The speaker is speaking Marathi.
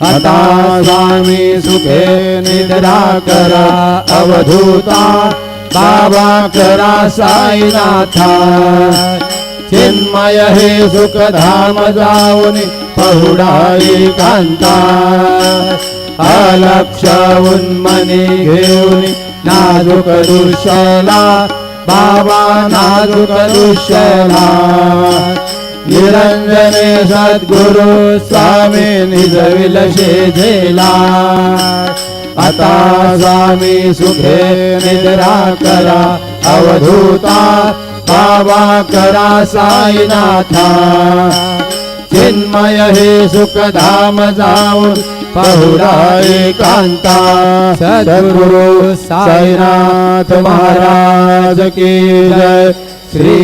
आता स्वामी सुखे निद्रा करा अवधूता बाबा करा साईनाथा चिन्मय हे सुखधाम जाऊन पहुडा एकांता अलक्ष उन्मनी घेऊन नाजुक दुष्यला बाबा नाजुक दुष्यला निरंजने सद्गुरु स्वामी निजविल शेझेला आता स्वामी सुखे निद्रा करा अवधूता बाबा करा साईनाथा चिन्मय हे सुखधाम जाऊन पहुडा एकांता सद्गुरु साईनाथ महाराज की जय श्री